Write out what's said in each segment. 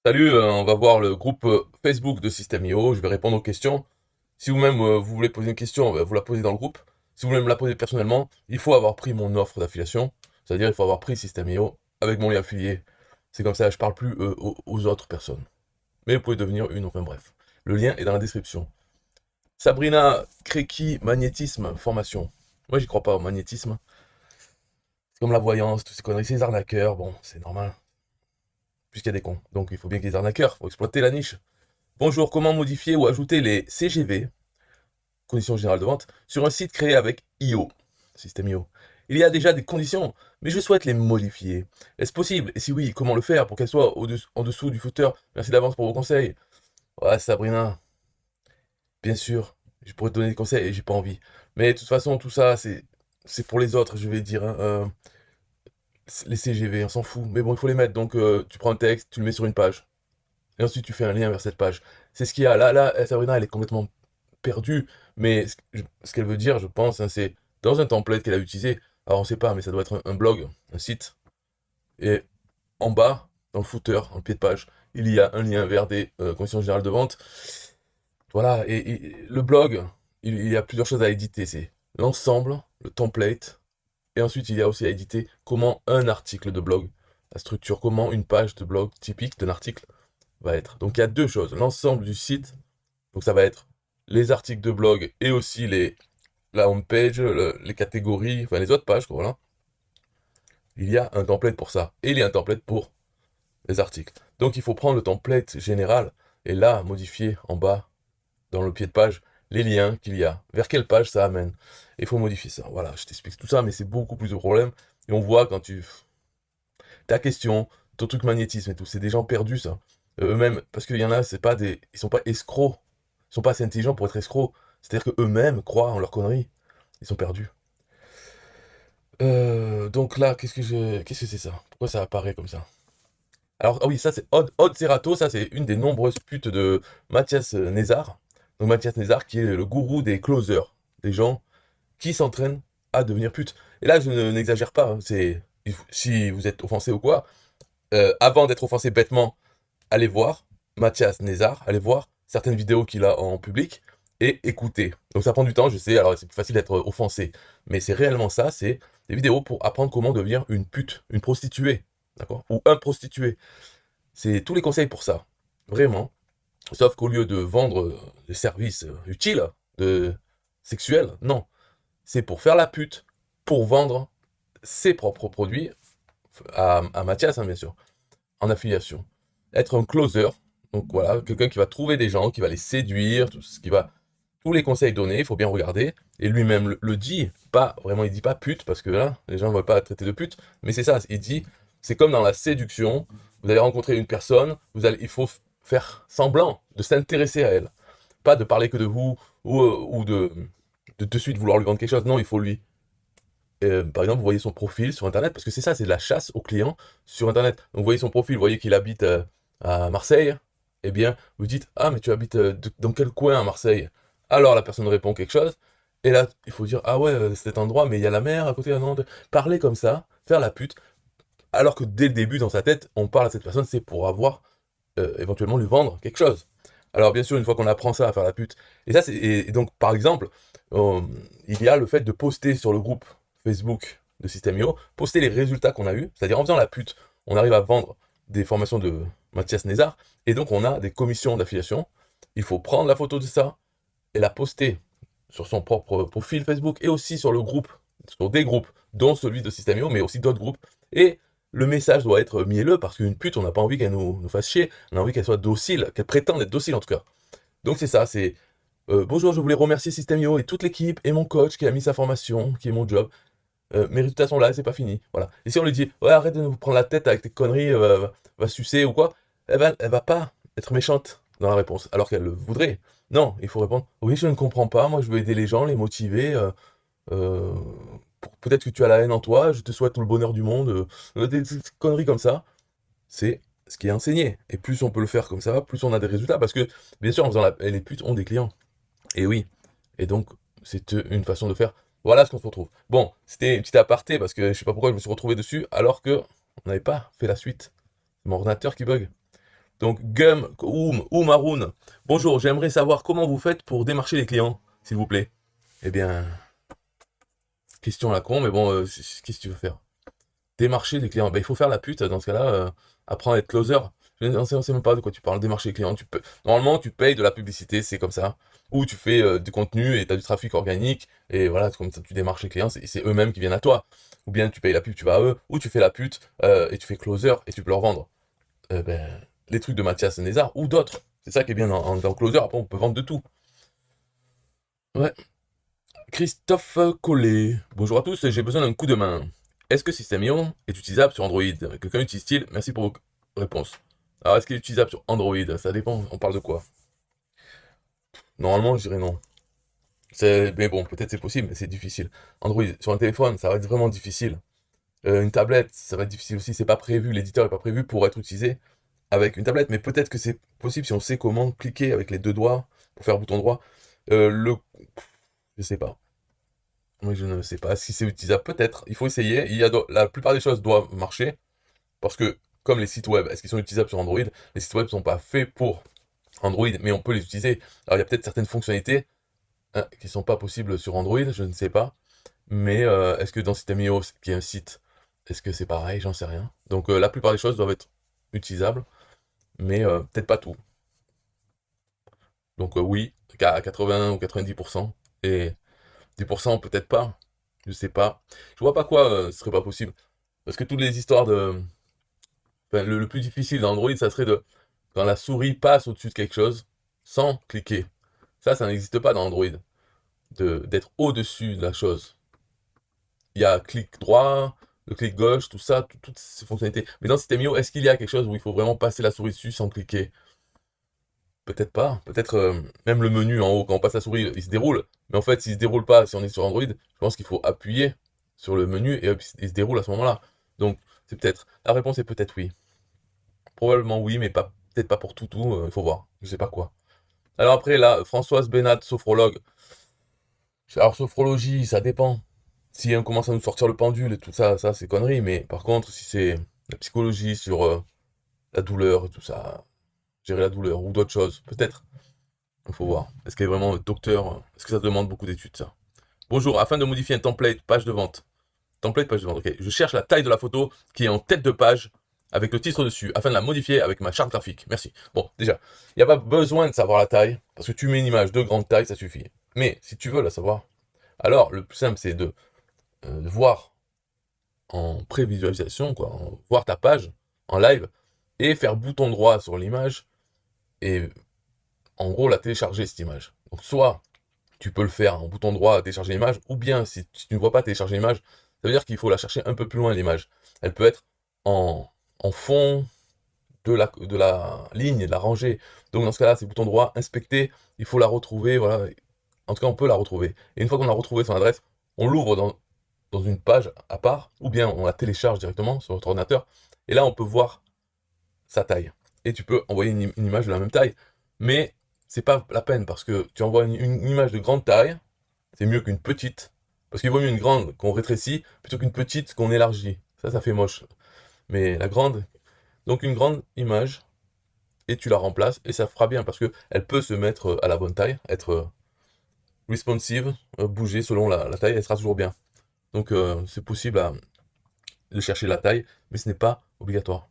Salut, on va voir le groupe Facebook de System.io. Je vais répondre aux questions. Si vous-même vous voulez poser une question, vous la posez dans le groupe. Si vous voulez me la poser personnellement, il faut avoir pris mon offre d'affiliation. C'est-à-dire il faut avoir pris System.io avec mon lien affilié. C'est comme ça, je parle plus aux autres personnes. Mais vous pouvez devenir une, enfin bref. Le lien est dans la description. Sabrina Kreki, magnétisme, formation. Moi j'y crois pas au magnétisme. C'est comme la voyance, toutes ces conneries, c'est des arnaqueurs. Bon, c'est normal, puisqu'il y a des cons. Donc il faut bien qu'il y ait des arnaqueurs, faut exploiter la niche. Bonjour, comment modifier ou ajouter les CGV, conditions générales de vente, sur un site créé avec IO, système IO. Il y a déjà des conditions, mais je souhaite les modifier. Est-ce possible? Et si oui, comment le faire pour qu'elles soient en dessous du footer? Merci d'avance pour vos conseils. Ouais, Sabrina, bien sûr, je pourrais te donner des conseils et j'ai pas envie. Mais de toute façon, tout ça, c'est pour les autres, je vais dire. Hein, les CGV, on s'en fout. Mais bon, il faut les mettre. Donc, tu prends un texte, tu le mets sur une page. Et ensuite, tu fais un lien vers cette page. C'est ce qu'il y a. Là, Sabrina, elle est complètement perdue. Mais ce qu'elle veut dire, je pense, hein, c'est dans un template qu'elle a utilisé. Alors, on sait pas, mais ça doit être un blog, un site. Et en bas, dans le footer, en pied de page, il y a un lien vers des conditions générales de vente. Voilà. Et le blog, il y a plusieurs choses à éditer. C'est l'ensemble, le template. Et ensuite, il y a aussi à éditer comment un article de blog, la structure, comment une page de blog typique d'un article va être. Donc il y a deux choses, l'ensemble du site, donc ça va être les articles de blog et aussi la homepage, les catégories, enfin les autres pages, voilà. Il y a un template pour ça, et il y a un template pour les articles. Donc il faut prendre le template général, et là, modifier en bas, dans le pied de page, les liens qu'il y a, vers quelle page ça amène. Il faut modifier ça, voilà, je t'explique tout ça, mais c'est beaucoup plus de problèmes, et on voit quand tu... Ta question, ton truc magnétisme et tout, c'est des gens perdus ça. Eux-mêmes, parce qu'il y en a, c'est pas des... Ils sont pas escrocs. Ils sont pas assez intelligents pour être escrocs. C'est-à-dire qu'eux-mêmes croient en leurs conneries. Ils sont perdus. Donc là, qu'est-ce que c'est ça? Pourquoi ça apparaît comme ça? Alors, ah oui, ça c'est Odd Serato, ça c'est une des nombreuses putes de Mathias Nézard. Donc Mathias Nézard qui est le gourou des closers, des gens qui s'entraînent à devenir putes. Et là, n'exagère pas, hein, si vous êtes offensé ou quoi, avant d'être offensé bêtement, allez voir Mathias Nézard, allez voir certaines vidéos qu'il a en public et écouter. Donc ça prend du temps, je sais, alors c'est plus facile d'être offensé, mais c'est réellement ça, c'est des vidéos pour apprendre comment devenir une pute, une prostituée, d'accord? Ou un prostitué. C'est tous les conseils pour ça, vraiment. Sauf qu'au lieu de vendre des services utiles, de sexuels, non. C'est pour faire la pute, pour vendre ses propres produits à Mathias, hein, bien sûr, en affiliation. Être un closer, donc voilà, quelqu'un qui va trouver des gens, qui va les séduire, tout ce qui va, tous les conseils donnés, il faut bien regarder. Et lui-même le dit, pas vraiment, il dit pas pute parce que là, les gens ne veulent pas être traités de pute, mais c'est ça, il dit, c'est comme dans la séduction. Vous allez rencontrer une personne, il faut faire semblant de s'intéresser à elle, pas de parler que de vous ou de suite vouloir lui vendre quelque chose. Non, il faut lui par exemple, vous voyez son profil sur Internet, parce que c'est ça, c'est de la chasse aux clients sur Internet. Donc vous voyez son profil, vous voyez qu'il habite à Marseille, eh bien, vous dites, ah, mais tu habites dans quel coin à Marseille? Alors la personne répond quelque chose, et là, il faut dire, ah ouais, cet endroit, mais il y a la mer à côté, ah non, parler comme ça, faire la pute, alors que dès le début, dans sa tête, on parle à cette personne, c'est pour avoir, éventuellement lui vendre quelque chose. Alors bien sûr, une fois qu'on apprend ça à faire la pute, et ça, et donc, par exemple, euh, il y a le fait de poster sur le groupe Facebook de System.io, poster les résultats qu'on a eus, c'est-à-dire en faisant la pute, on arrive à vendre des formations de Mathias Nézard, et donc on a des commissions d'affiliation. Il faut prendre la photo de ça et la poster sur son propre profil Facebook et aussi sur le groupe, sur des groupes, dont celui de System.io, mais aussi d'autres groupes. Et le message doit être mielleux parce qu'une pute, on n'a pas envie qu'elle nous fasse chier, on a envie qu'elle soit docile, qu'elle prétende être docile en tout cas. Donc c'est ça, c'est bonjour, je voulais remercier System.io et toute l'équipe et mon coach qui a mis sa formation, qui est mon job. Mes résultats sont là, c'est pas fini. Voilà. Et si on lui dit, ouais, arrête de nous prendre la tête avec tes conneries, va sucer ou quoi, elle va pas être méchante dans la réponse, alors qu'elle le voudrait. Non, il faut répondre, oui, je ne comprends pas, moi je veux aider les gens, les motiver. Euh, Peut-être que tu as la haine en toi, je te souhaite tout le bonheur du monde. Des conneries comme ça, c'est ce qui est enseigné. Et plus on peut le faire comme ça, plus on a des résultats. Parce que, bien sûr, en faisant les putes ont des clients. Et oui. Et donc, c'est une façon de faire. Voilà ce qu'on se retrouve. Bon, c'était une petite aparté parce que je sais pas pourquoi je me suis retrouvé dessus alors que on n'avait pas fait la suite. C'est mon ordinateur qui bug. Donc, Gum ou Maroon, bonjour, j'aimerais savoir comment vous faites pour démarcher les clients, s'il vous plaît. Eh bien, question à la con, mais bon, qu'est-ce que tu veux faire? Démarcher les clients. Ben, il faut faire la pute dans ce cas-là, apprendre à être closer. On sait même pas de quoi tu parles, démarcher les clients. Normalement, tu payes de la publicité, c'est comme ça. Ou tu fais du contenu et tu as du trafic organique, et voilà, comme ça tu démarches les clients, c'est eux-mêmes qui viennent à toi. Ou bien tu payes la pub, tu vas à eux, ou tu fais la pute et tu fais closer et tu peux leur vendre ben, les trucs de Mathias Nézard ou d'autres. C'est ça qui est bien dans closer, après on peut vendre de tout. Ouais. Christophe Collet. Bonjour à tous, j'ai besoin d'un coup de main. Est-ce que System.io est utilisable sur Android? Quelqu'un utilise-t-il? Merci pour vos réponses. Alors, est-ce qu'il est utilisable sur Android? Ça dépend, on parle de quoi? Normalement, je dirais non. Mais bon, peut-être c'est possible, mais c'est difficile. Android, sur un téléphone, ça va être vraiment difficile. Une tablette, ça va être difficile aussi, c'est pas prévu, l'éditeur est pas prévu pour être utilisé avec une tablette, mais peut-être que c'est possible si on sait comment cliquer avec les deux doigts pour faire bouton droit. Le... Je sais pas. Oui, je ne sais pas si c'est utilisable. Peut-être. Il faut essayer. La plupart des choses doivent marcher. Parce que, comme les sites web, est-ce qu'ils sont utilisables sur Android? Les sites web ne sont pas faits pour Android, mais on peut les utiliser. Alors, il y a peut-être certaines fonctionnalités hein, qui ne sont pas possibles sur Android, je ne sais pas. Mais est-ce que dans System.io, qui est un site, est-ce que c'est pareil? J'en sais rien. Donc, la plupart des choses doivent être utilisables, mais peut-être pas tout. Donc, oui, à 80 ou 90%. Et 10% peut-être pas. Je sais pas. Je vois pas quoi ce serait pas possible. Parce que toutes les histoires de. Enfin, le plus difficile dans Android, ça serait de. Quand la souris passe au-dessus de quelque chose, sans cliquer. Ça n'existe pas dans Android. D'être au-dessus de la chose. Il y a clic droit, le clic gauche, tout ça, toutes ces fonctionnalités. Mais dans System.io, est-ce qu'il y a quelque chose où il faut vraiment passer la souris dessus sans cliquer? Peut-être pas. Peut-être même le menu en haut, quand on passe la souris, il se déroule. Mais en fait, s'il se déroule pas, si on est sur Android, je pense qu'il faut appuyer sur le menu et hop, il se déroule à ce moment-là. Donc, c'est peut-être. La réponse est peut-être oui. Probablement oui, mais pas peut-être pas pour tout. Il faut voir. Je sais pas quoi. Alors après, là, Françoise Benat, sophrologue. Alors, sophrologie, ça dépend. Si on commence à nous sortir le pendule et tout ça, ça c'est connerie. Mais par contre, si c'est la psychologie sur la douleur et tout ça, gérer la douleur ou d'autres choses, peut-être. Il faut voir. Est-ce qu'elle est vraiment docteur? Est-ce que ça demande beaucoup d'études, ça? Bonjour, afin de modifier un template, page de vente. Template, page de vente, ok. Je cherche la taille de la photo qui est en tête de page avec le titre dessus, afin de la modifier avec ma charte graphique. Merci. Bon, déjà, il n'y a pas besoin de savoir la taille, parce que tu mets une image de grande taille, ça suffit. Mais si tu veux la savoir, alors le plus simple, c'est de voir en prévisualisation, quoi, voir ta page en live, et faire bouton droit sur l'image, et en gros la télécharger, cette image. Donc soit tu peux le faire en bouton droit, télécharger l'image, ou bien si tu ne vois pas télécharger l'image, ça veut dire qu'il faut la chercher un peu plus loin, l'image. Elle peut être en, en fond de la ligne, de la rangée. Donc dans ce cas-là, c'est bouton droit, inspecter, il faut la retrouver, voilà. En tout cas, on peut la retrouver. Et une fois qu'on a retrouvé son adresse, on l'ouvre dans une page à part, ou bien on la télécharge directement sur votre ordinateur, et là, on peut voir sa taille. Et tu peux envoyer une image de la même taille. Mais c'est pas la peine, parce que tu envoies une image de grande taille, c'est mieux qu'une petite. Parce qu'il vaut mieux une grande qu'on rétrécit plutôt qu'une petite qu'on élargit. Ça fait moche. Mais la grande, donc une grande image, et tu la remplaces, et ça fera bien, parce que elle peut se mettre à la bonne taille, être responsive, bouger selon la taille, elle sera toujours bien. Donc c'est possible de chercher la taille, mais ce n'est pas obligatoire.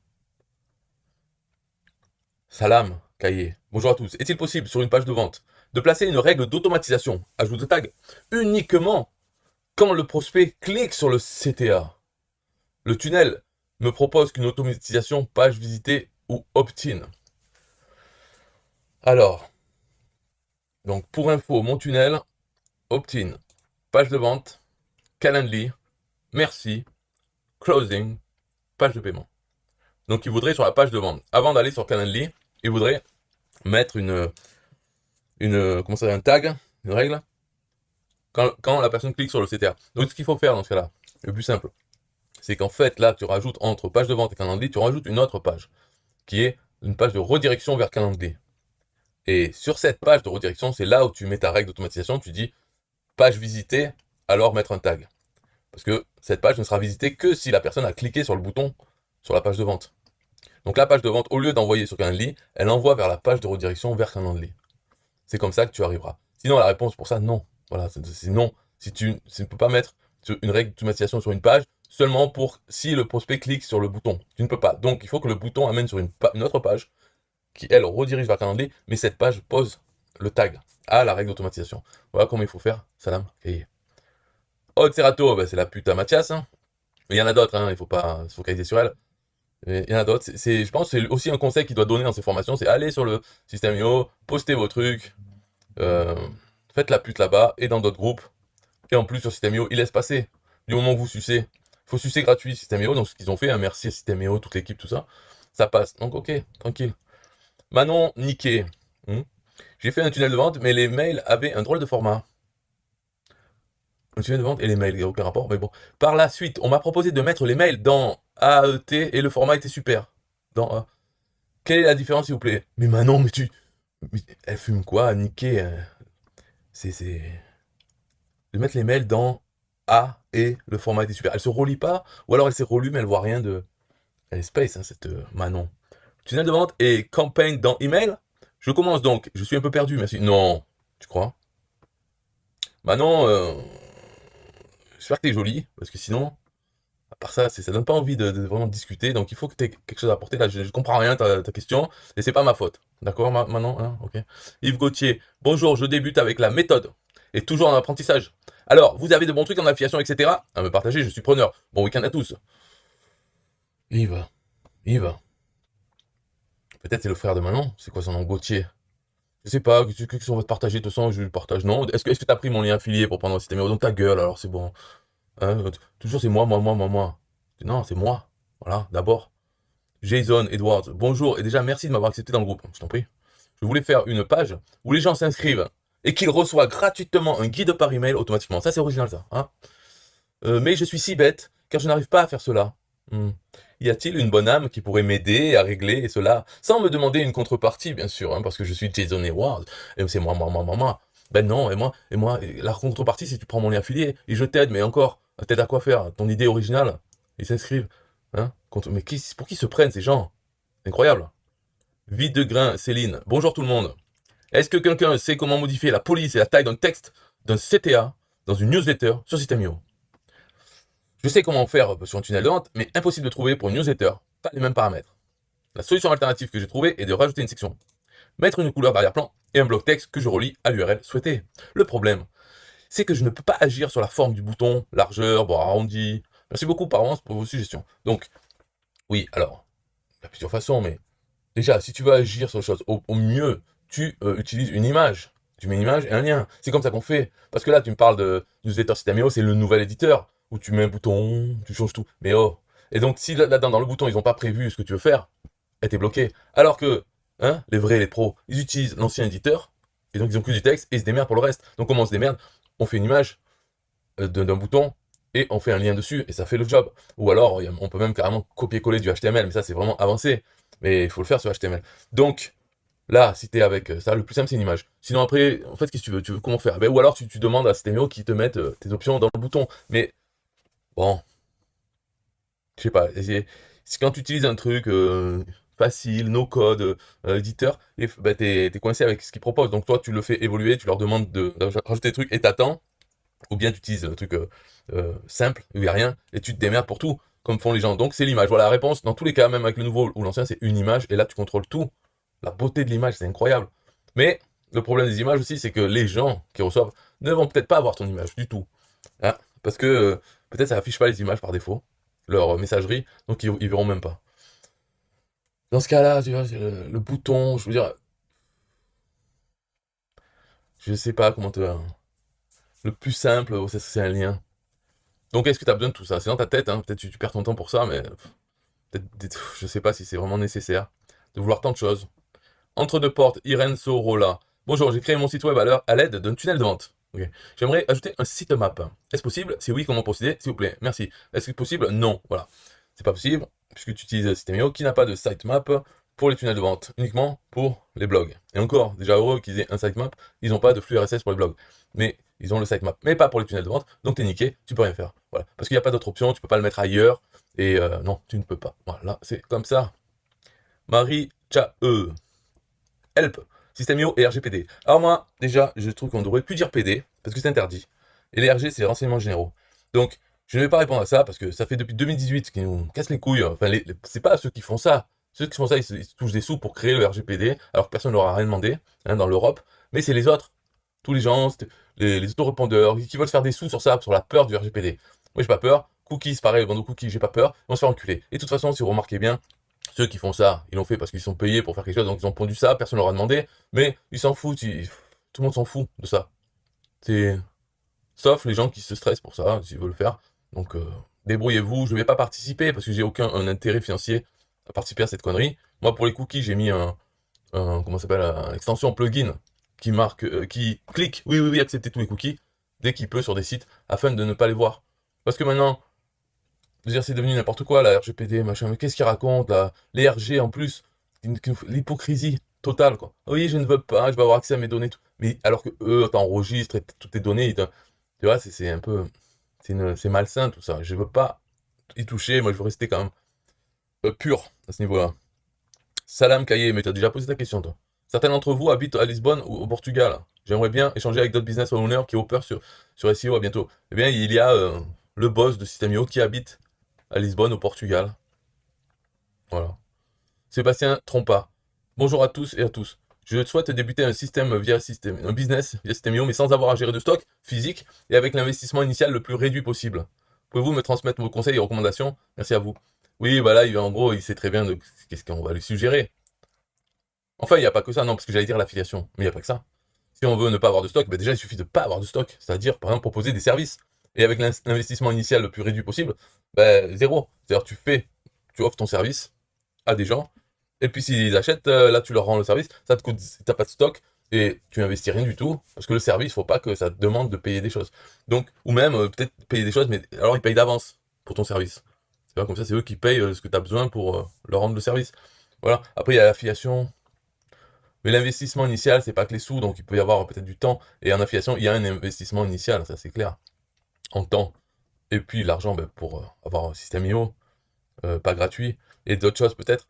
Salam, cahier. Bonjour à tous. Est-il possible sur une page de vente de placer une règle d'automatisation, ajout de tag, uniquement quand le prospect clique sur le CTA? Le tunnel me propose qu'une automatisation page visitée ou opt-in. Alors, donc pour info, mon tunnel, opt-in, page de vente, Calendly, merci, closing, page de paiement. Donc il voudrait sur la page de vente, avant d'aller sur Calendly, il voudrait mettre comment ça, un tag, une règle, quand la personne clique sur le CTA. Donc ce qu'il faut faire dans ce cas-là, le plus simple, c'est qu'en fait là tu rajoutes entre page de vente et Calendly, tu rajoutes une autre page, qui est une page de redirection vers Calendly. Et sur cette page de redirection, c'est là où tu mets ta règle d'automatisation, tu dis page visitée, alors mettre un tag. Parce que cette page ne sera visitée que si la personne a cliqué sur le bouton sur la page de vente. Donc la page de vente, au lieu d'envoyer sur Calendly, elle envoie vers la page de redirection vers Calendly. C'est comme ça que tu arriveras. Sinon, la réponse pour ça, non. Voilà, c'est non. Si tu ne peux pas mettre une règle d'automatisation sur une page seulement pour si le prospect clique sur le bouton. Tu ne peux pas. Donc, il faut que le bouton amène sur une autre page qui, elle, redirige vers Calendly, mais cette page pose le tag à la règle d'automatisation. Voilà comment il faut faire. Salam. Okay. Aude Serato, c'est la pute à Mathias. Hein. Il y en a d'autres, hein, il ne faut pas se focaliser sur elle. Il y en a d'autres. Je pense que c'est aussi un conseil qu'il doit donner dans ses formations, c'est aller sur le système IO, postez vos trucs, faites la pute là-bas et dans d'autres groupes. Et en plus sur System.io, il laisse passer. Du moment que vous sucez, il faut sucer gratuit System.io, donc ce qu'ils ont fait, hein, merci à System.io, toute l'équipe, tout ça, ça passe. Donc ok, tranquille. Manon, niqué. J'ai fait un tunnel de vente, mais les mails avaient un drôle de format. Un tunnel de vente et les mails, il n'y a aucun rapport, mais bon. Par la suite, on m'a proposé de mettre les mails dans AET et le format était super. Dans Quelle est la différence, s'il vous plaît? Mais Manon, mais elle fume quoi, niqué C'est... De mettre les mails dans A et le format était super. Elle se relie pas, ou alors elle s'est relue, mais elle voit rien de... Elle est space, hein, cette Manon. Tunnel de vente et campagne dans email. Je commence donc. Je suis un peu perdu, merci. Non, tu crois? Manon, j'espère que t'es jolie, parce que sinon, à part ça, ça donne pas envie de vraiment discuter, donc il faut que t'aies quelque chose à apporter. Là, je comprends rien ta question, et c'est pas ma faute. D'accord, Manon, hein, ok. Yves Gauthier, bonjour, je débute avec la méthode, et toujours en apprentissage. Alors, vous avez de bons trucs en affiliation, etc. à me partager, je suis preneur. Bon week-end à tous. Yves, peut-être c'est le frère de Manon, c'est quoi son nom, Gauthier? Je sais pas, qu'est-ce qu'on va te partager, de toute façon, je le partage, non? Est-ce que t'as pris mon lien affilié pour prendre un système? Donc ta gueule, alors c'est bon. Hein, toujours c'est moi. Non, c'est moi. Voilà, d'abord. Jason Edwards, bonjour, et déjà merci de m'avoir accepté dans le groupe, je t'en prie. Je voulais faire une page où les gens s'inscrivent et qu'ils reçoivent gratuitement un guide par email automatiquement. Ça, c'est original, ça. Hein, mais je suis si bête, car je n'arrive pas à faire cela. Y a-t-il une bonne âme qui pourrait m'aider à régler cela, sans me demander une contrepartie, bien sûr, hein, parce que je suis Jason Edwards, et c'est moi. Ben non, et moi, la contrepartie, c'est que tu prends mon lien affilié, et je t'aide, mais encore, t'aides à quoi faire? Ton idée originale? Ils s'inscrivent. Hein, mais pour qui se prennent ces gens? Incroyable. Vide de grain, Céline. Bonjour tout le monde. Est-ce que quelqu'un sait comment modifier la police et la taille d'un texte d'un CTA dans une newsletter sur System.io? Je sais comment faire sur un tunnel de vente, mais impossible de trouver pour une newsletter, pas les mêmes paramètres. La solution alternative que j'ai trouvée est de rajouter une section, mettre une couleur d'arrière-plan et un bloc texte que je relie à l'URL souhaitée. Le problème, c'est que je ne peux pas agir sur la forme du bouton, largeur, bord arrondi. Merci beaucoup par avance pour vos suggestions. Donc, oui, alors, il y a plusieurs façons, mais déjà, si tu veux agir sur les choses, au mieux, tu utilises une image. Tu mets une image et un lien. C'est comme ça qu'on fait. Parce que là, tu me parles de newsletter System.io, c'est le nouvel éditeur, où tu mets un bouton, tu changes tout. Mais oh. Et donc, si là-dedans, dans le bouton, ils n'ont pas prévu ce que tu veux faire, t'es bloqué. Alors que, hein, les vrais, les pros, ils utilisent l'ancien éditeur, et donc ils ont que du texte, et ils se démerdent pour le reste. Donc comment on se démerde? On fait une image d'un bouton, et on fait un lien dessus, et ça fait le job. Ou alors, on peut même carrément copier-coller du HTML, mais ça, c'est vraiment avancé. Mais il faut le faire sur HTML. Donc, là, si t'es avec ça, le plus simple, c'est une image. Sinon, après, en fait, qu'est-ce que tu veux comment faire? Ou alors, tu demandes à System.io qui te mette tes options dans le bouton. Mais, bon, je sais pas. C'est quand tu utilises un truc facile, no code, éditeur, t'es coincé avec ce qu'ils proposent. Donc, toi, tu le fais évoluer, tu leur demandes de rajouter des trucs et t'attends. Ou bien tu utilises un truc simple, où il n'y a rien, et tu te démerdes pour tout, comme font les gens. Donc c'est l'image. Voilà la réponse. Dans tous les cas, même avec le nouveau ou l'ancien, c'est une image, et là tu contrôles tout. La beauté de l'image, c'est incroyable. Mais le problème des images aussi, c'est que les gens qui reçoivent ne vont peut-être pas avoir ton image du tout. Hein, parce que peut-être ça affiche pas les images par défaut, leur messagerie, donc ils verront même pas. Dans ce cas-là, tu vois, le bouton, je veux dire, je sais pas comment te... Le plus simple, c'est un lien. Donc est-ce que tu as besoin de tout ça? C'est dans ta tête, hein. Peut-être tu perds ton temps pour ça, mais je sais pas si c'est vraiment nécessaire de vouloir tant de choses. Entre deux portes, Irène Sorolla. Bonjour, j'ai créé mon site web à l'aide d'un tunnel de vente. Okay. J'aimerais ajouter un sitemap. Est-ce possible? Si oui, comment procéder? S'il vous plaît, merci. Est-ce que c'est possible? Non, voilà. C'est pas possible, puisque tu utilises System.io qui n'a pas de sitemap pour les tunnels de vente, uniquement pour les blogs. Et encore, déjà heureux qu'ils aient un sitemap, ils n'ont pas de flux RSS pour les blogs. Mais ils ont le sitemap, mais pas pour les tunnels de vente, donc t'es niqué, tu peux rien faire. Voilà. Parce qu'il n'y a pas d'autre option, tu peux pas le mettre ailleurs, et non, tu ne peux pas. Voilà, c'est comme ça. Marie Tchae. Help. Système.io et RGPD. Alors moi, déjà, je trouve qu'on devrait plus dire PD, parce que c'est interdit. Et les RG, c'est les renseignements généraux. Donc, je ne vais pas répondre à ça, parce que ça fait depuis 2018 qu'ils nous cassent les couilles. Enfin, c'est pas ceux qui font ça. Ceux qui font ça, ils se touchent des sous pour créer le RGPD, alors que personne ne leur a rien demandé, hein, dans l'Europe. Mais c'est les autres. Tous les gens, les autorépondeurs, qui veulent se faire des sous sur ça, sur la peur du RGPD. Moi, j'ai pas peur. Cookies, pareil, bande de cookies, j'ai pas peur. On se fait enculer. Et de toute façon, si vous remarquez bien, ceux qui font ça, ils l'ont fait parce qu'ils sont payés pour faire quelque chose, donc ils ont pondu ça, personne ne leur a demandé, mais ils s'en foutent, tout le monde s'en fout de ça. C'est... Sauf les gens qui se stressent pour ça, s'ils veulent le faire. Donc débrouillez-vous, je ne vais pas participer parce que j'ai aucun intérêt financier à participer à cette connerie. Moi pour les cookies, j'ai mis comment ça s'appelle, une extension plugin qui marque, qui clique, oui, oui, oui, accepter tous les cookies, dès qu'il peut sur des sites, afin de ne pas les voir. Parce que maintenant, je veux dire, c'est devenu n'importe quoi, la RGPD, machin, mais qu'est-ce qu'ils racontent, là? Les RG, en plus, l'hypocrisie totale, quoi. Oui, je ne veux pas, je vais avoir accès à mes données, tout. Mais alors que eux, t'enregistrent toutes tes données, tu vois, c'est un peu... C'est malsain, tout ça. Je veux pas y toucher, moi, je veux rester quand même pur, à ce niveau-là. Salam Kaye, mais t'as déjà posé ta question, toi. Certains d'entre vous habitent à Lisbonne ou au Portugal. J'aimerais bien échanger avec d'autres business owners qui opèrent sur SEO à bientôt. Eh bien, il y a le boss de System.io qui habite à Lisbonne, au Portugal. Voilà. Sébastien Trompa. Bonjour à tous et à tous. Je souhaite débuter un business via System.io, mais sans avoir à gérer de stock physique et avec l'investissement initial le plus réduit possible. Pouvez-vous me transmettre vos conseils et recommandations? Merci à vous. Oui, bah là, en gros, il sait très bien qu'est-ce qu'on va lui suggérer. Enfin, il n'y a pas que ça, non, parce que j'allais dire l'affiliation, mais il n'y a pas que ça. Si on veut ne pas avoir de stock, bah déjà, il suffit de ne pas avoir de stock, c'est-à-dire, par exemple, proposer des services. Et avec l'investissement initial le plus réduit possible, bah, zéro. C'est-à-dire, tu offres ton service à des gens, et puis s'ils achètent, là, tu leur rends le service, ça te coûte, t'as pas de stock, et tu investis rien du tout, parce que le service, faut pas que ça te demande de payer des choses. Donc, ou même, peut-être payer des choses, mais alors ils payent d'avance pour ton service. C'est pas comme ça, c'est eux qui payent ce que tu as besoin pour leur rendre le service. Voilà. Après, il y a l'affiliation. Mais l'investissement initial, c'est pas que les sous, donc il peut y avoir peut-être du temps. Et en affiliation, il y a un investissement initial, ça c'est clair, en temps. Et puis l'argent ben, pour avoir un système IO, pas gratuit, et d'autres choses peut-être.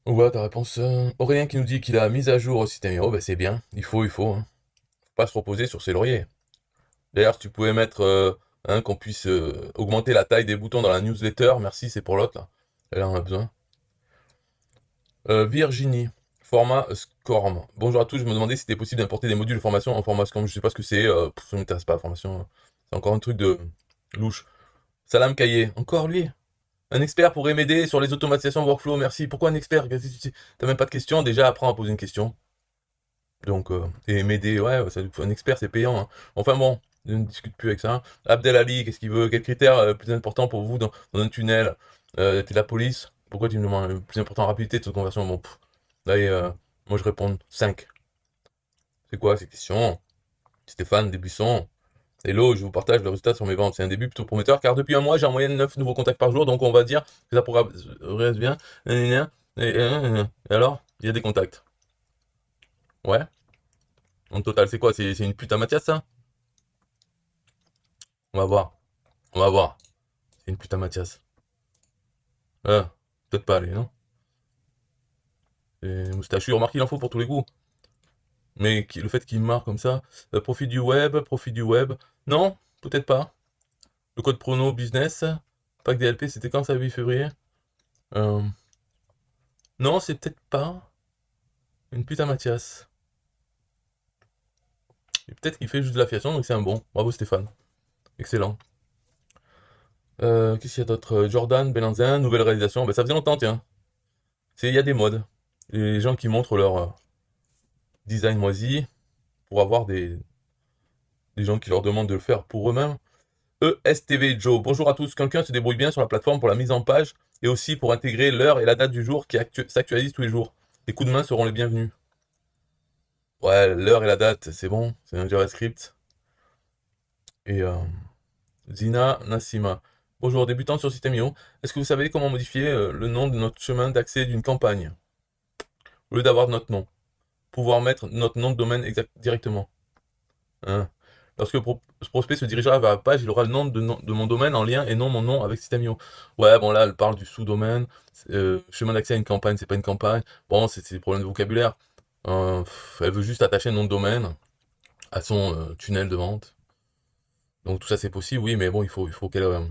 Voilà ta réponse. Aurélien qui nous dit qu'il a mis à jour au système IO, ben c'est bien, il faut. Hein. Faut pas se reposer sur ses lauriers. D'ailleurs, tu pouvais mettre qu'on puisse augmenter la taille des boutons dans la newsletter. Merci, c'est pour l'autre là. Elle en a besoin. Virginie, format SCORM. Bonjour à tous, je me demandais si c'était possible d'importer des modules de formation en format SCORM. Je sais pas ce que c'est, ça ne m'intéresse pas la formation. C'est encore un truc de louche. Salam Kaye, encore lui. Un expert pourrait m'aider sur les automatisations workflow, merci. Pourquoi un expert? T'as même pas de question, déjà apprends à poser une question. Donc, et m'aider, ouais, un expert c'est payant. Hein. Enfin bon, je ne discute plus avec ça. Abdel Ali, qu'est-ce qu'il veut? Quel critère plus important pour vous dans un tunnel? T'es la police? Pourquoi tu me demandes le plus important, rapidité de cette conversion? Bon, allez, moi je réponds 5. C'est quoi ces questions? Stéphane Desbuissons. Hello, je vous partage le résultat sur mes ventes. C'est un début plutôt prometteur car depuis un mois, j'ai en moyenne 9 nouveaux contacts par jour, donc on va dire que ça progresse bien. Et alors, il y a des contacts. Ouais. En total, c'est quoi? C'est une pute à Mathias, ça? On va voir. On va voir. C'est une pute à Mathias. Peut-être pas, allez, non? Et moustachu, remarque, il en faut pour tous les goûts. Mais le fait qu'il marque comme ça, profit du web, profit du web. Non, peut-être pas. Le code prono business, pack DLP, c'était quand ça, 8 février? Euh, Non, c'est peut-être pas une pute à Mathias. Et peut-être qu'il fait juste de l'affiliation, donc c'est un bon. Bravo Stéphane. Excellent. Qu'est-ce qu'il y a d'autre? Jordan, Belanzin, nouvelle réalisation. Ben, ça faisait longtemps, tiens. Il y a des modes. Les gens qui montrent leur design moisi pour avoir des gens qui leur demandent de le faire pour eux-mêmes. ESTV Joe, bonjour à tous. Quelqu'un se débrouille bien sur la plateforme pour la mise en page et aussi pour intégrer l'heure et la date du jour qui s'actualisent tous les jours. Les coups de main seront les bienvenus. Ouais, l'heure et la date, c'est bon, c'est un JavaScript. Et Zina Nassima. Bonjour, débutant sur System.io. Est-ce que vous savez comment modifier le nom de notre chemin d'accès d'une campagne? Au lieu d'avoir notre nom. Pouvoir mettre notre nom de domaine exact directement. Hein. Lorsque ce prospect se dirigera vers la page, il aura le nom de mon domaine en lien et non mon nom avec System.io. Ouais, bon là, elle parle du sous-domaine. Chemin d'accès à une campagne, c'est pas une campagne. Bon, c'est des problèmes de vocabulaire. Elle veut juste attacher un nom de domaine à son tunnel de vente. Donc tout ça c'est possible, oui, mais bon, il faut qu'elle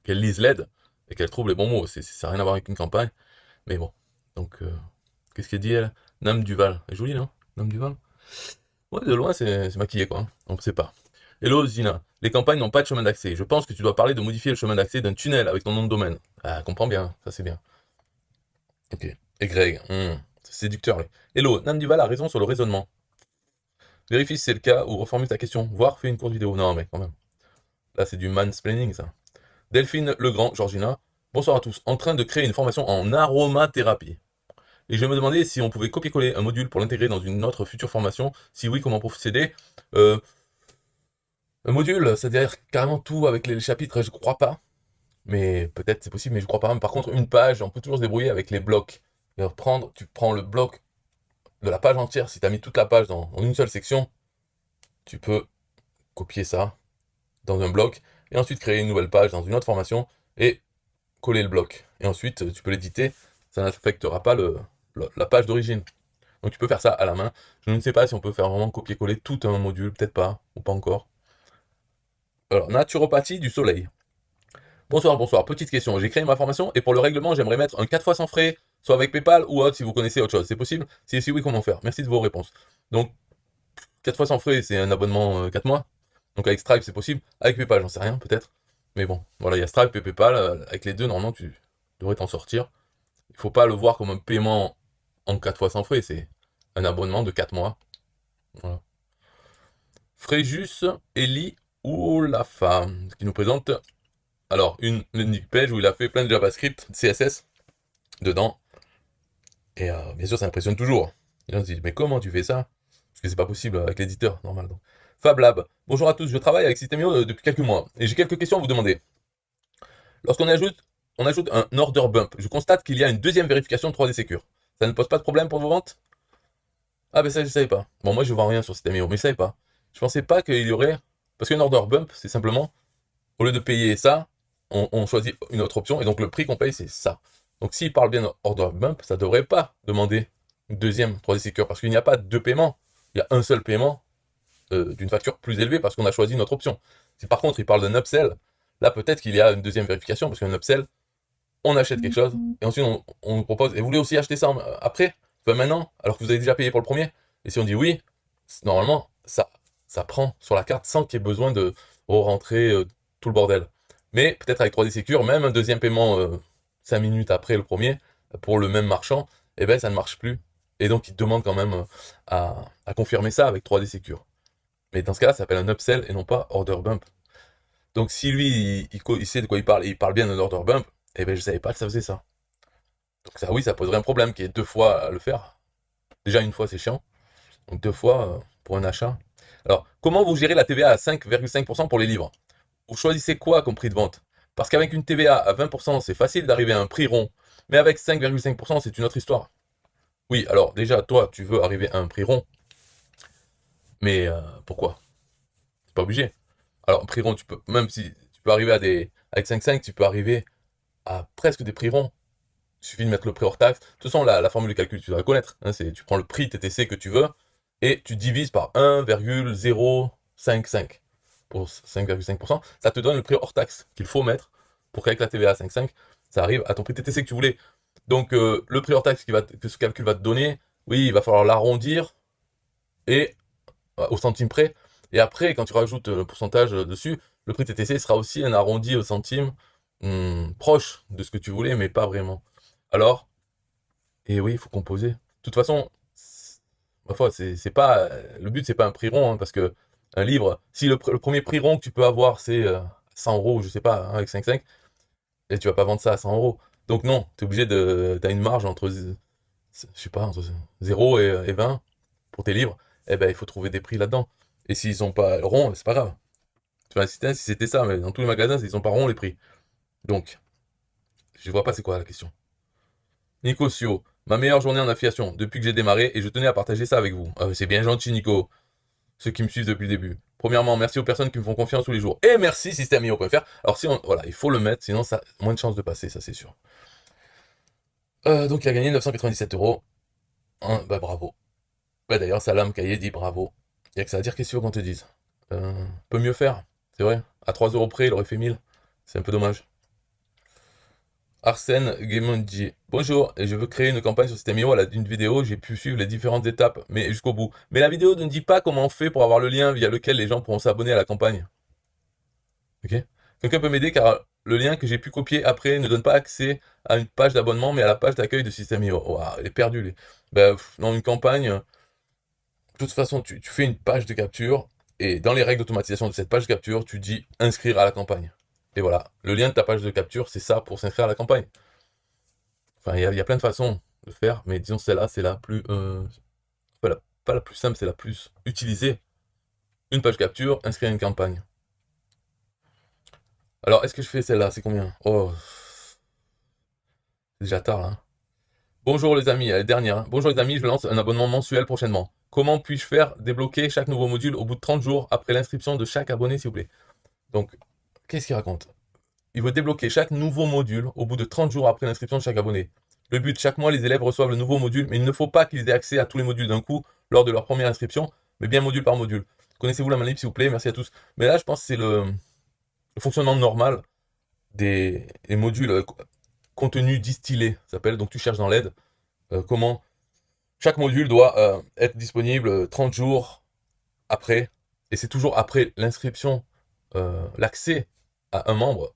lise l'aide et qu'elle trouve les bons mots. Ça n'a rien à voir avec une campagne. Mais bon. Donc, qu'est-ce qu'elle dit, elle? Nam Duval. Elle est jolie, non? Nam Duval? Ouais, de loin, c'est maquillé, quoi. On ne sait pas. Hello, Zina. Les campagnes n'ont pas de chemin d'accès. Je pense que tu dois parler de modifier le chemin d'accès d'un tunnel avec ton nom de domaine. Ah, comprends bien. Ça, c'est bien. Ok. Et Greg. C'est séducteur, lui. Hello, Nam Duval a raison sur le raisonnement. Vérifie si c'est le cas ou reformule ta question. Voire fais une courte vidéo. Non, mais quand même. Là, c'est du mansplaining, ça. Delphine Legrand, Georgina. Bonsoir à tous. En train de créer une formation en aromathérapie. Et je me demandais si on pouvait copier-coller un module pour l'intégrer dans une autre future formation. Si oui, comment procéder? Un module, c'est-à-dire carrément tout avec les chapitres, je crois pas. Mais peut-être c'est possible, mais je crois pas. Par contre, une page, on peut toujours se débrouiller avec les blocs. Tu prends le bloc de la page entière. Si tu as mis toute la page dans une seule section, tu peux copier ça dans un bloc et ensuite créer une nouvelle page dans une autre formation et coller le bloc. Et ensuite, tu peux l'éditer. Ça n'affectera pas la page d'origine. Donc tu peux faire ça à la main. Je ne sais pas si on peut faire vraiment copier-coller tout un module, peut-être pas, ou pas encore. Alors, naturopathie du soleil. Bonsoir, bonsoir. Petite question. J'ai créé ma formation et pour le règlement, j'aimerais mettre un 4 fois sans frais, soit avec PayPal ou autre si vous connaissez autre chose. C'est possible? Si oui, comment faire? Merci de vos réponses. Donc, 4 fois sans frais, c'est un abonnement 4 mois. Donc avec Stripe, c'est possible. Avec PayPal, j'en sais rien, peut-être. Mais bon, voilà, il y a Stripe et PayPal. Avec les deux, normalement, tu devrais t'en sortir. Il ne faut pas le voir comme un paiement en 4 fois sans frais. C'est un abonnement de 4 mois. Voilà. Fréjus Eli Oulafa, qui nous présente alors une landing page où il a fait plein de JavaScript, CSS dedans. Et bien sûr, ça impressionne toujours. Et on se dit, mais comment tu fais ça? Parce que c'est pas possible avec l'éditeur normal. Donc. Fab Lab, bonjour à tous, je travaille avec System.io depuis quelques mois et j'ai quelques questions à vous demander. Lorsqu'on ajoute un order bump, je constate qu'il y a une deuxième vérification de 3D Secure. Ça ne pose pas de problème pour vos ventes? Ah ben ça je savais pas. Bon moi je vois rien sur System.io, mais je savais pas. Je pensais pas qu'il y aurait... Parce qu'un order bump, c'est simplement, au lieu de payer ça, on choisit une autre option, et donc le prix qu'on paye c'est ça. Donc s'il parle bien d'order bump, ça devrait pas demander une deuxième 3D Secure, parce qu'il n'y a pas deux paiements, il y a un seul paiement d'une facture plus élevée parce qu'on a choisi notre option. Si par contre il parle d'un upsell, là peut-être qu'il y a une deuxième vérification, parce qu'un upsell, on achète quelque chose, et ensuite on nous propose, et vous voulez aussi acheter ça après, maintenant, alors que vous avez déjà payé pour le premier? Et si on dit oui, normalement, ça prend sur la carte sans qu'il y ait besoin de rentrer tout le bordel. Mais peut-être avec 3D Secure, même un deuxième paiement 5 minutes après le premier, pour le même marchand, eh ben ça ne marche plus. Et donc il demande quand même à confirmer ça avec 3D Secure. Mais dans ce cas-là, ça s'appelle un upsell et non pas order bump. Donc si lui, il sait de quoi il parle, et il parle bien d'un order bump, eh ben je savais pas que ça faisait ça. Donc ça, oui, ça poserait un problème qu'il y ait deux fois à le faire. Déjà une fois, c'est chiant. Donc deux fois pour un achat. Alors, comment vous gérez la TVA à 5,5% pour les livres? Vous choisissez quoi comme prix de vente? Parce qu'avec une TVA à 20%, c'est facile d'arriver à un prix rond. Mais avec 5,5%, c'est une autre histoire. Oui, alors déjà, toi, tu veux arriver à un prix rond. Mais pourquoi? C'est pas obligé. Alors, prix rond, tu peux, même si tu peux arriver avec 5,5, tu peux arriver à presque des prix ronds. Il suffit de mettre le prix hors taxe. De toute façon, la formule de calcul, tu dois la connaître. Hein, tu prends le prix TTC que tu veux et tu divises par 1,055 pour 5,5%. Ça te donne le prix hors taxe qu'il faut mettre pour qu'avec la TVA à 5,5, ça arrive à ton prix TTC que tu voulais. Donc, le prix hors taxe que ce calcul va te donner, oui, il va falloir l'arrondir et au centime près. Et après, quand tu rajoutes le pourcentage dessus, le prix TTC sera aussi un arrondi au centime proche de ce que tu voulais, mais pas vraiment. Alors, et oui, il faut composer. De toute façon, ma foi, c'est pas le but, c'est pas un prix rond, hein, parce que un livre, si le premier prix rond que tu peux avoir, c'est 100 euros, je sais pas, hein, avec 5,5, et tu vas pas vendre ça à 100 euros. Donc non, tu es obligé t'as une marge entre, je sais pas, entre 0 et 20 pour tes livres, eh ben il faut trouver des prix là-dedans. Et s'ils sont pas ronds, c'est pas grave. Tu vois, si c'était ça, mais dans tous les magasins, ils sont pas ronds les prix. Donc, je vois pas c'est quoi la question. Nico Sio, ma meilleure journée en affiliation depuis que j'ai démarré et je tenais à partager ça avec vous. C'est bien gentil, Nico. Ceux qui me suivent depuis le début. Premièrement, merci aux personnes qui me font confiance tous les jours. Et merci système.io.fr. Alors, si on, voilà, il faut le mettre, sinon ça a moins de chances de passer, ça c'est sûr. Donc, il a gagné 997 euros. Bah, bravo. Bah, d'ailleurs, Salam Kaye dit bravo. Il n'y a que ça à dire, qu'est-ce que tu veux qu'on te dise. Peut mieux faire, c'est vrai. À 3 euros près, il aurait fait 1000. C'est un peu dommage. Arsène Gemondi. Bonjour, et je veux créer une campagne sur System.io. À la d'une vidéo, j'ai pu suivre les différentes étapes, mais jusqu'au bout. Mais la vidéo ne dit pas comment on fait pour avoir le lien via lequel les gens pourront s'abonner à la campagne. Ok? Quelqu'un peut m'aider car le lien que j'ai pu copier après ne donne pas accès à une page d'abonnement, mais à la page d'accueil de System.io. Ouah, il est perdu, lui. Ben, dans une campagne, de toute façon, tu fais une page de capture, et dans les règles d'automatisation de cette page de capture, tu dis inscrire à la campagne. Et voilà, le lien de ta page de capture, c'est ça pour s'inscrire à la campagne. Enfin, il y a plein de façons de faire, mais disons celle-là, c'est la plus... pas la plus simple, c'est la plus utilisée. Une page capture, inscrire une campagne. Alors, est-ce que je fais celle-là? C'est combien? Oh, c'est déjà tard, là. Hein. Bonjour les amis, la dernière. Hein. Bonjour les amis, je lance un abonnement mensuel prochainement. Comment puis-je faire débloquer chaque nouveau module au bout de 30 jours après l'inscription de chaque abonné, s'il vous plaît? Donc, qu'est-ce qu'il raconte? Il veut débloquer chaque nouveau module au bout de 30 jours après l'inscription de chaque abonné. Le but, chaque mois, les élèves reçoivent le nouveau module, mais il ne faut pas qu'ils aient accès à tous les modules d'un coup lors de leur première inscription, mais bien module par module. Connaissez-vous la manip, s'il vous plaît? Merci à tous. Mais là, je pense que c'est le fonctionnement normal des modules contenu distillé, ça s'appelle. Donc tu cherches dans l'aide comment chaque module doit être disponible 30 jours après, et c'est toujours après l'inscription, l'accès à un membre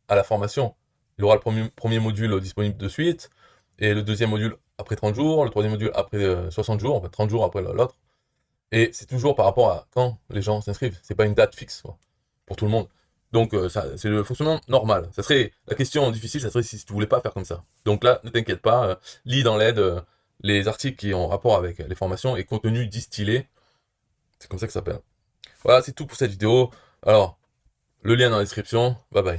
à la formation. Il aura le premier module disponible de suite, et le deuxième module après 30 jours, le troisième module après 60 jours, en fait 30 jours après l'autre. Et c'est toujours par rapport à quand les gens s'inscrivent. C'est pas une date fixe quoi, pour tout le monde. Donc c'est le fonctionnement normal. Ça serait la question difficile, ça serait si tu voulais pas faire comme ça. Donc là, ne t'inquiète pas, lis dans l'aide les articles qui ont rapport avec les formations et contenu distillé. C'est comme ça que ça s'appelle. Voilà, c'est tout pour cette vidéo. Alors, le lien dans la description. Bye bye.